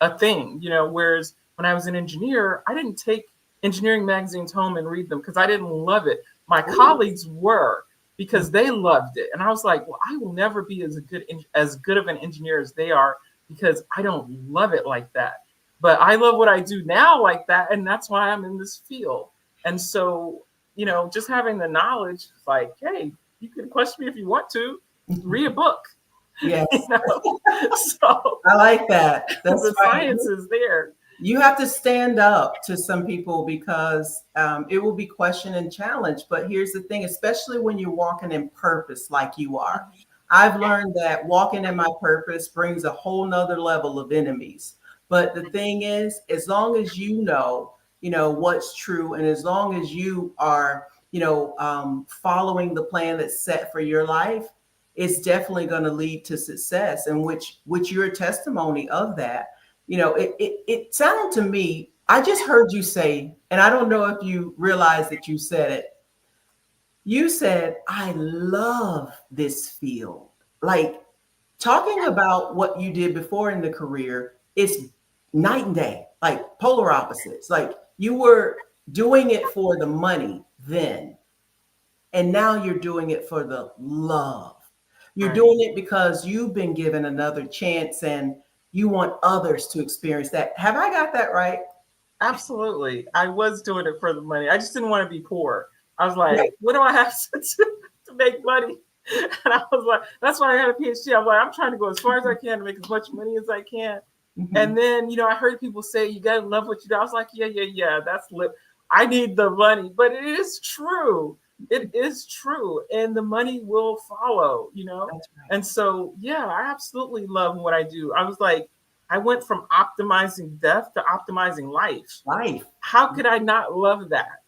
a thing. Whereas when I was an engineer, I didn't take engineering magazines home and read them because I didn't love it. My colleagues were, because they loved it. And I was like, well, I will never be as good of an engineer as they are because I don't love it like that. But I love what I do now like that. And that's why I'm in this field. And so, just having the knowledge, like, hey, you can question me if you want to, read a book. Yes. So I like that. That's the right. science is there. You have to stand up to some people because it will be questioned and challenged. But here's the thing, especially when you're walking in purpose like you are. I've learned that walking in my purpose brings a whole nother level of enemies. But the thing is, as long as what's true, and as long as you are, following the plan that's set for your life, it's definitely going to lead to success, and which you're a testimony of that. It sounded to me, I just heard you say, and I don't know if you realize that you said it. You said, I love this field. Like, talking about what you did before in the career is night and day, like polar opposites. Like, you were doing it for the money then, and now you're doing it for the love. You're Right. doing it because you've been given another chance and you want others to experience that. Have I got that right? Absolutely. I was doing it for the money. I just didn't want to be poor. I was Right. like, what do I have to make money? And I was like, that's why I had a PhD. I'm like, I'm trying to go as far as I can to make as much money as I can. And Mhm. then, I heard people say you gotta love what you do. I was like, yeah, yeah, yeah, that's lit. I need the money, but it is true. It is true, and the money will follow. That's right. And so, yeah, I absolutely love what I do. I was like, I went from optimizing death to optimizing life. Life. How could I not love that?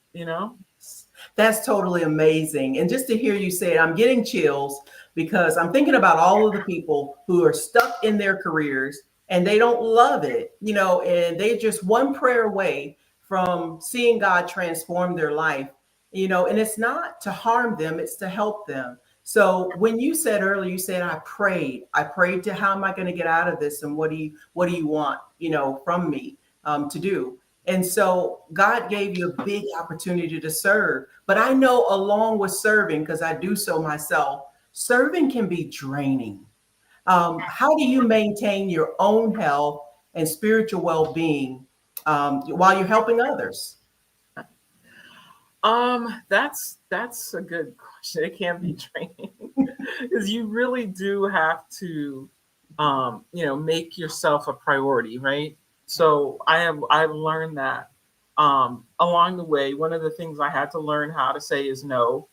That's totally amazing. And just to hear you say it, I'm getting chills because I'm thinking about all of the people who are stuck in their careers and they don't love it, and they're just one prayer away from seeing God transform their life, and it's not to harm them, it's to help them. So when you said earlier, you said, I prayed to how am I going to get out of this? And what do you want, from me to do? And so God gave you a big opportunity to serve. But I know along with serving, because I do so myself, serving can be draining. How do you maintain your own health and spiritual well being while you're helping others? That's a good question. It can be draining because you really do have to, make yourself a priority, right? So I've learned that along the way. One of the things I had to learn how to say is no,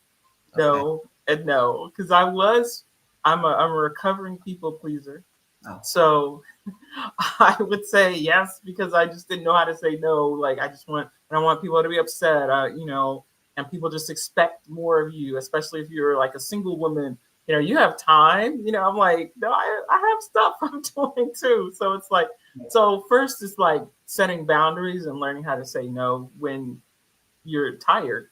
Okay. no, and no, because I'm a recovering people pleaser. Oh, So I would say yes because I just didn't know how to say no. Like I don't want people to be upset. And people just expect more of you, especially if you're like a single woman. You have time. I'm like, no, I have stuff I'm doing too. So it's like, so first it's like setting boundaries and learning how to say no when you're tired,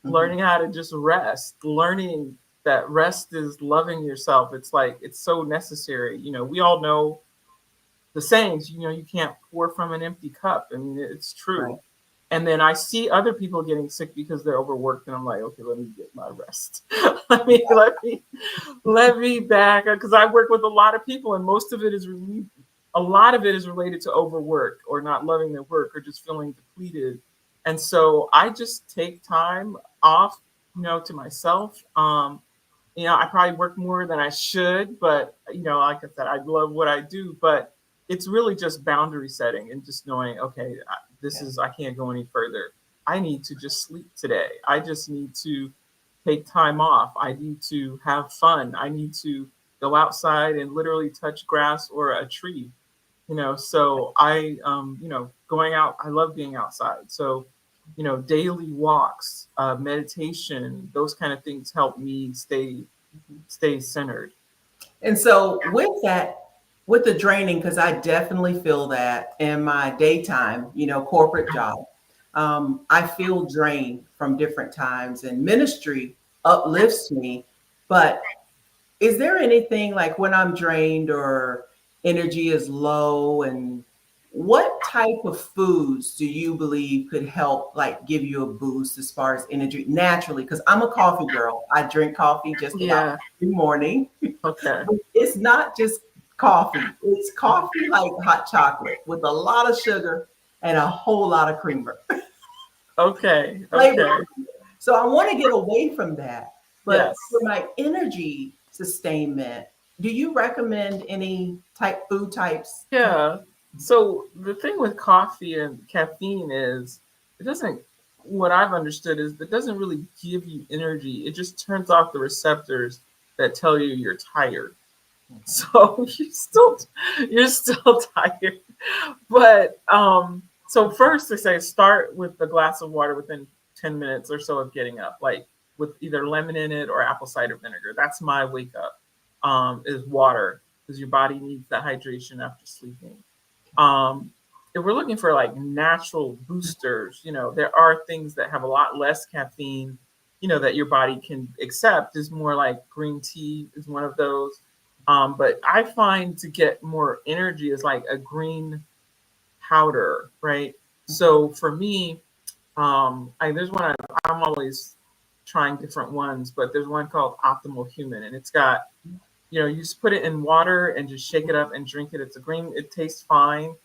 mhm, learning how to just rest, learning that rest is loving yourself. It's like, it's so necessary. We all know the sayings, you can't pour from an empty cup. I mean, it's right. true. And then I see other people getting sick because they're overworked, and I'm like, okay, let me get my rest. let me back because I work with a lot of people, and a lot of it is related to overwork or not loving their work or just feeling depleted. And so I just take time off, to myself. I probably work more than I should, but like I said, I love what I do. But it's really just boundary setting and just knowing, okay, Yeah. I can't go any further. I need to just sleep today. I just need to take time off. I need to have fun. I need to go outside and literally touch grass or a tree. So going out, I love being outside. So, daily walks, meditation, those kind of things help me stay centered. And so with that, with the draining, because I definitely feel that in my daytime, corporate job, I feel drained from different times, and ministry uplifts me. But is there anything like when I'm drained or energy is low, and what type of foods do you believe could help like give you a boost as far as energy naturally? Because I'm a coffee girl. I drink coffee just about Yeah. every morning. Okay. But it's not just coffee. It's coffee like hot chocolate with a lot of sugar and a whole lot of creamer. Okay. Flavor. Okay. So I want to get away from that. But for Yes. my energy sustainment, do you recommend any food types to have? Yeah. So the thing with coffee and caffeine is it doesn't what I've understood is it doesn't really give you energy. It just turns off the receptors that tell you you're tired. Okay. So you're still tired. But so first they say start with a glass of water within 10 minutes or so of getting up, like with either lemon in it or apple cider vinegar. That's my wake up. Is water because your body needs that hydration after sleeping. Um, if we're looking for like natural boosters, there are things that have a lot less caffeine, that your body can accept. Is more like green tea is one of those. But I find to get more energy is like a green powder, right? So for me, There's one I'm always trying different ones, but there's one called Optimal Human, and it's got, you just put it in water and just shake it up and drink it. It's a green. It tastes fine.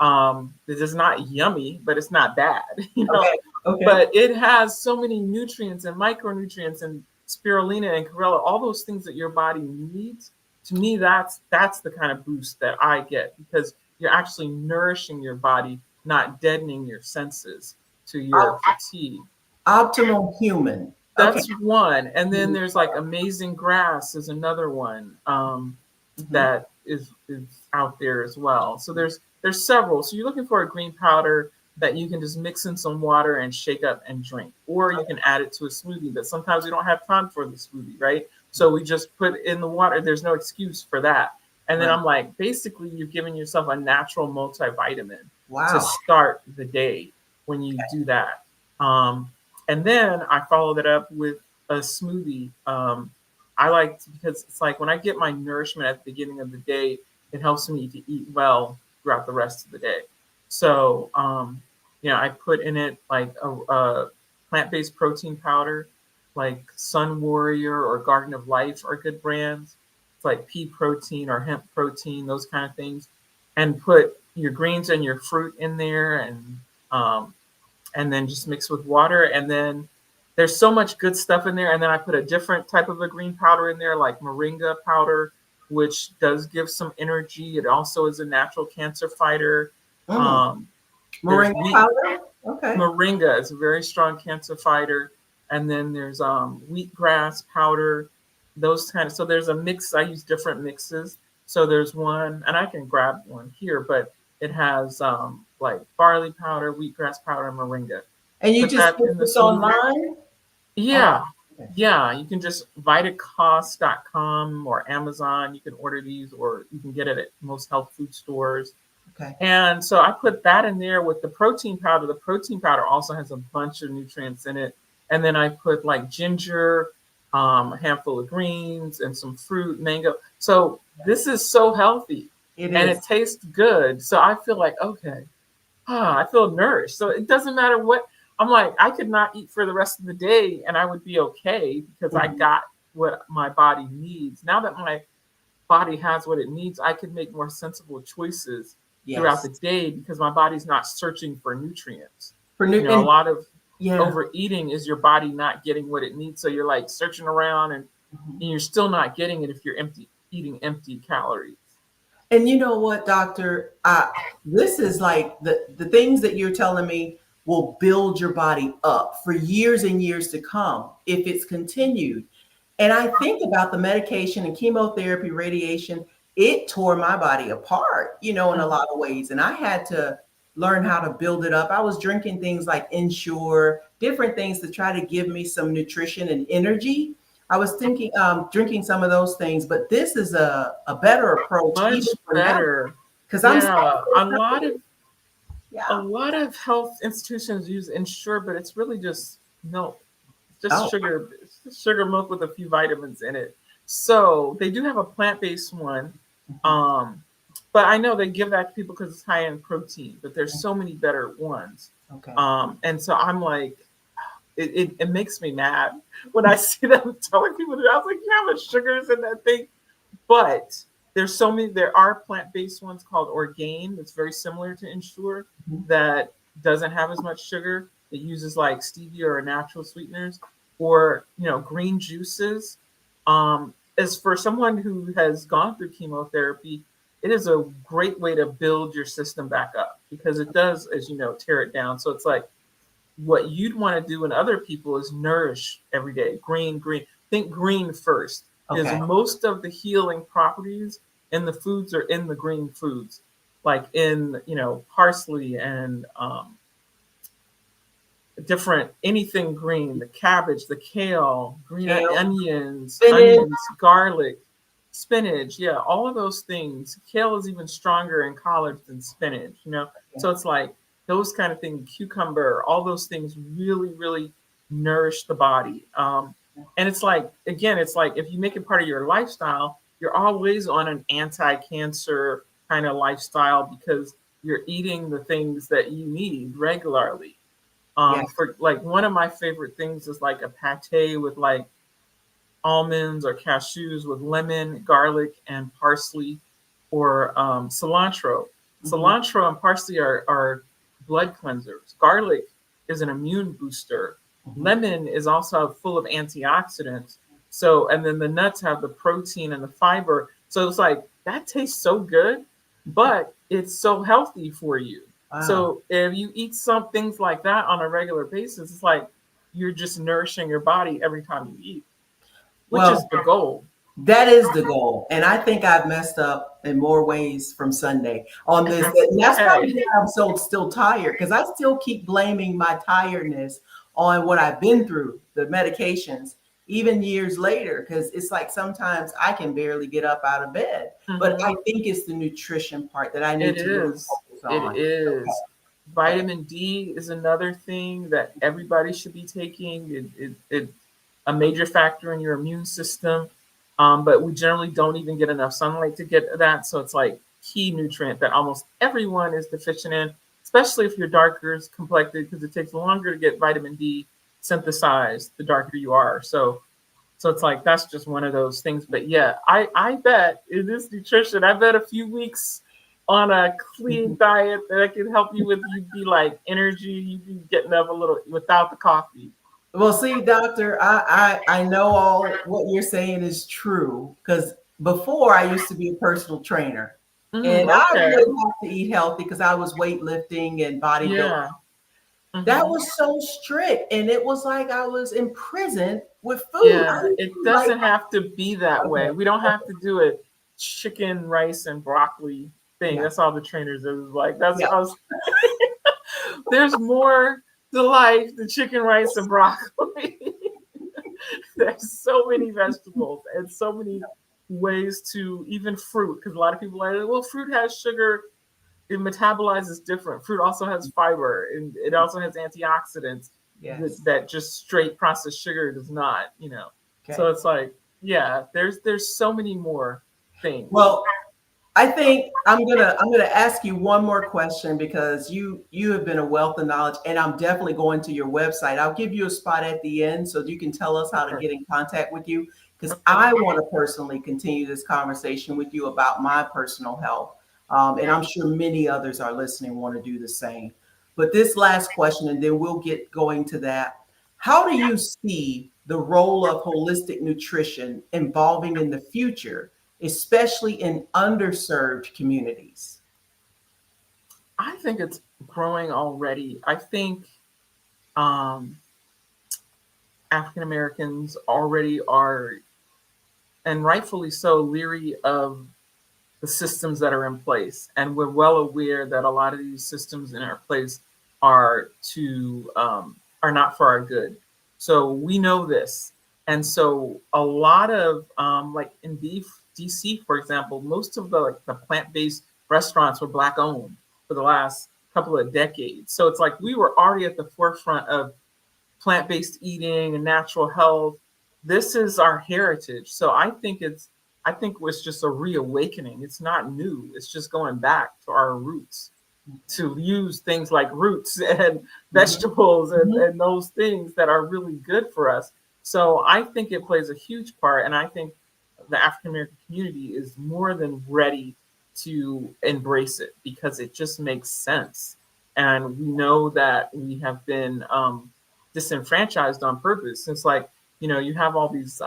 It is not yummy, but it's not bad, Okay. Okay. But it has so many nutrients and micronutrients and spirulina and chlorella, all those things that your body needs. To me, that's the kind of boost that I get, because you're actually nourishing your body, not deadening your senses to your Op- fatigue. Optimal human. Okay. That's one. And then Mhm. there's like Amazing Grass is another one, Mhm. that is out there as well. So there's several. So you're looking for a green powder that you can just mix in some water and shake up and drink, or you can add it to a smoothie. But sometimes we don't have time for the smoothie, right? So we just put in the water. There's no excuse for that. And then Right. I'm like, basically, you're giving yourself a natural multivitamin to Wow. start the day when you do that. Um, and then I follow that up with a smoothie. I like because it's like when I get my nourishment at the beginning of the day, it helps me to eat well throughout the rest of the day. So, I put in it like a plant-based protein powder, like Sun Warrior or Garden of Life are good brands. It's like pea protein or hemp protein, those kind of things, and put your greens and your fruit in there, um, and then just mix with water. And then there's so much good stuff in there. And then I put a different type of a green powder in there, like moringa powder, which does give some energy. It also is a natural cancer fighter. Mm. Um, there's Moringa wheat powder. Okay. Moringa is a very strong cancer fighter. And then there's wheatgrass powder, those kind of. So there's a mix. I use different mixes. So there's one, and I can grab one here, but it has like barley powder, wheatgrass powder, and moringa. And you Put just that put in the this smoothie. online? Oh, Yeah. okay. Yeah. You can just vitacost.com or Amazon. You can order these, or you can get it at most health food stores. Okay. And so I put that in there with the protein powder. The protein powder also has a bunch of nutrients in it. And then I put like ginger, a handful of greens, and some fruit, mango. So this is so healthy It and is. it tastes good. So I feel like, okay, I feel nourished. So it doesn't matter what. I'm like, I could not eat for the rest of the day and I would be okay because I Mhm. got what my body needs. Now that my body has what it needs, I can make more sensible choices throughout Yes. the day because my body's not searching for nutrients. For new A and lot of yeah. overeating is your body not getting what it needs. So you're like searching around, Mhm. and you're still not getting it if you're eating empty calories. And you know what, doctor? This is like the things that you're telling me will build your body up for years and years to come if it's continued. And I think about the medication and chemotherapy, radiation, it tore my body apart, in a lot of ways. And I had to learn how to build it up. I was drinking things like Ensure, different things to try to give me some nutrition and energy. I was thinking, drinking some of those things, but this is a better approach even Much for now better. because I'm Yeah, starting a yeah. lot of health institutions use Ensure, but it's really just milk. It's just Oh, sugar. It's just sugar milk with a few vitamins in it. So they do have a plant-based one, mhm, um, but I know they give that to people because it's high in protein. But there's so many better ones, okay. and so I'm like, it makes me mad when I see them telling people that. I was like, you know how much sugar is in that thing? But there's so many. There are plant-based ones called Orgain. That's very similar to Ensure. Mhm. That doesn't have as much sugar. It uses like stevia or natural sweeteners, or green juices. As for someone who has gone through chemotherapy, it is a great way to build your system back up because it does, as you know, tear it down. So it's like what you'd want to do in other people is nourish every day. Green, green. Think green first, because Okay. most of the healing properties in the foods are in the green foods, like in parsley and different anything green, the cabbage, the kale, green Kale, spinach. onions, garlic, spinach. Yeah, all of those things. Kale is even stronger in collard than spinach. Okay. So it's like those kind of things. Cucumber, all those things really, really nourish the body. And it's like again, it's like if you make it part of your lifestyle, you're always on an anti-cancer kind of lifestyle because you're eating the things that you need regularly. Yeah. For like one of my favorite things is like a pate with like almonds or cashews with lemon, garlic, and parsley, or cilantro. Hmm. Cilantro and parsley are blood cleansers. Garlic is an immune booster. Hmm. Lemon is also full of antioxidants. So, and then the nuts have the protein and the fiber. So it's like that tastes so good, but it's so healthy for you. Wow. So if you eat some things like that on a regular basis, it's like you're just nourishing your body every time you eat, which is Well, the goal. that is the goal. And I think I've messed up in more ways from Sunday on And this. that's And that's probably okay. why I'm so still tired, because I still keep blaming my tiredness on what I've been through, the medications, even years later, because it's like sometimes I can barely get up out of bed. But Hmm. I think it's the nutrition part that I It need to really is. focus It on. is. Okay. Okay. Vitamin D is another thing that everybody should be taking. It a major factor in your immune system. But we generally don't even get enough sunlight to get that. So it's like key nutrient that almost everyone is deficient in, especially if you're darker complected, because it takes longer to get vitamin D synthesized the darker you are. So it's like that's just one of those things. But yeah, I bet in this nutrition, I bet a few weeks on a clean diet that can help you with you be like energy, you be getting up a little without the coffee. Well, see, doctor, I know all what you're saying is true because before I used to be a personal trainer and I Okay. would have to eat healthy because I was weightlifting and bodybuilding. Yeah. That Hmm. was so strict, and it was like I was in prison with food. I Yeah. used It to like, doesn't have to be that okay, way. We don't have to do it chicken, rice, and broccoli thing. yeah, That's all the trainers is like. That's yeah. us. There's more to life than chicken, rice, and broccoli. There's so many vegetables and so many ways to even fruit, because a lot of people are like, well, fruit has sugar, it metabolizes different. Fruit also has fiber and it also has antioxidants Yes. that just straight processed sugar does not. So Okay. it's like, yeah, there's so many more things. Well, I think I'm gonna ask you one more question because you have been a wealth of knowledge, and I'm definitely going to your website. I'll give you a spot at the end so you can tell us how to Okay. get in contact with you because Okay. I want to personally continue this conversation with you about my personal health, and I'm sure many others are listening want to do the same. But this last question, and then we'll get going to that. How do you see the role of holistic nutrition evolving in the future, especially in underserved communities? I think it's growing already. I think um, African Americans already are, and rightfully so, leery of the systems that are in place. And we're well aware that a lot of these systems in our place are not for our good. So we know this. And so a lot of like in DC, for example, most of the like the plant-based restaurants were black owned for the last couple of decades. So it's like we were already at the forefront of plant-based eating and natural health. This is our heritage. So I think it's just a reawakening. It's not new. It's just going back to our roots, to use things like roots and Mhm, vegetables and, mhm. and those things that are really good for us. So I think it plays a huge part. And I think the African American community is more than ready to embrace it because it just makes sense. And we know that we have been disenfranchised on purpose. It's like, you have all these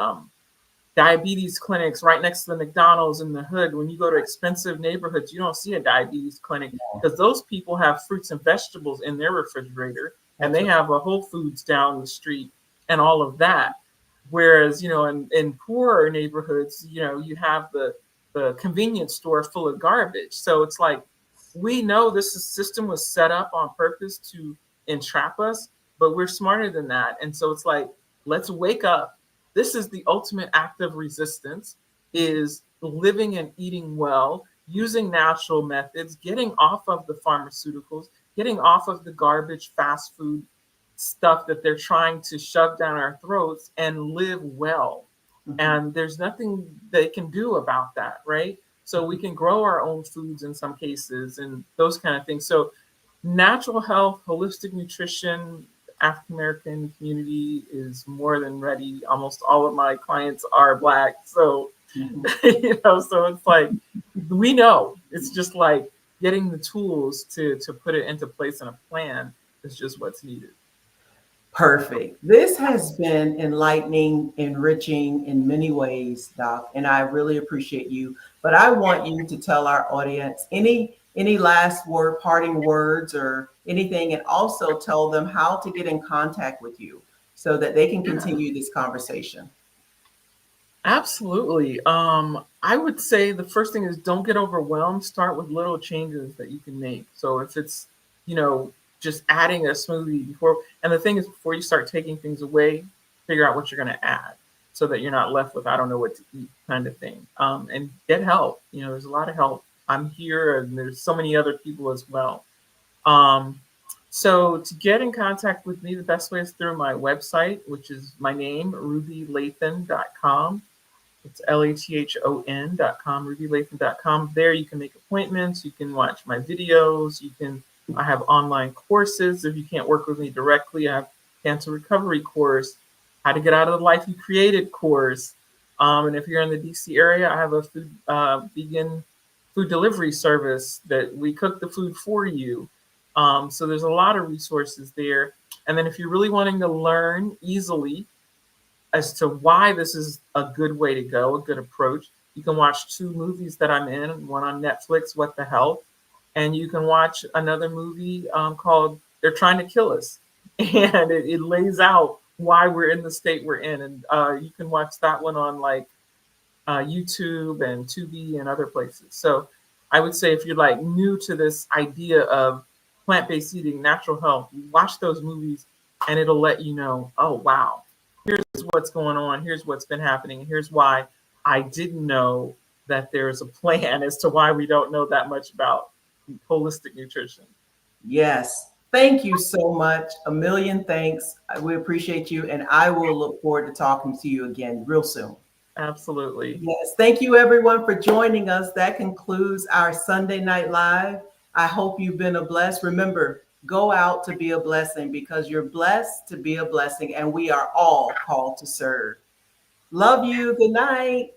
diabetes clinics right next to the McDonald's in the hood. When you go to expensive neighborhoods, you don't see a diabetes clinic because those people have fruits and vegetables in their refrigerator and That's they right. have a Whole Foods down the street and all of that. Whereas, in poorer neighborhoods, you have the convenience store full of garbage. So it's like we know this system was set up on purpose to entrap us, but we're smarter than that. And so it's like, let's wake up. This is the ultimate act of resistance, is living and eating well, using natural methods, getting off of the pharmaceuticals, getting off of the garbage fast food stuff that they're trying to shove down our throats, and live well. Mhm. And there's nothing they can do about that, right? So we can grow our own foods in some cases and those kind of things. So natural health, holistic nutrition, African American community is more than ready. Almost all of my clients are Black. So, Mhm. so it's like, we know. It's just like getting the tools to put it into place in a plan is just what's needed. Perfect. This has been enlightening, enriching in many ways, Doc, and I really appreciate you. But I want you to tell our audience any last word, parting words, or anything, and also tell them how to get in contact with you so that they can Yeah. continue this conversation. Absolutely. I would say the first thing is don't get overwhelmed. Start with little changes that you can make. So if it's, you know, just adding a smoothie before, and the thing is, before you start taking things away, figure out what you're going to add so that you're not left with, I don't know what to eat kind of thing. And get help. There's a lot of help. I'm here, and there's so many other people as well. Um, so to get in contact with me, the best way is through my website, which is my name, rubylathon.com. It's lathon.com, rubylathon.com. There you can make appointments. You can watch my videos. I have online courses. If you can't work with me directly, I have cancer recovery course, how to get out of the life you created course. And if you're in the DC area, I have a vegan food delivery service that we cook the food for you. So there's a lot of resources there. And then if you're really wanting to learn easily as to why this is a good way to go, a good approach, you can watch two movies that I'm in, one on Netflix, What the Health, and you can watch another movie called They're Trying to Kill Us. And it lays out why we're in the state we're in. And you can watch that one on like YouTube and Tubi and other places. So I would say if you're like new to this idea of plant-based eating, natural health, watch those movies and it'll let you know, oh wow, here's what's going on, here's what's been happening, and here's why I didn't know that there's a plan as to why we don't know that much about holistic nutrition. Yes. Thank you so much. A million thanks. We appreciate you, and I will look forward to talking to you again real soon. Absolutely. Yes, thank you everyone for joining us. That concludes our Sunday Night Live. I hope you've been a blessed. Remember, go out to be a blessing because you're blessed to be a blessing, and we are all called to serve. Love you. Good night.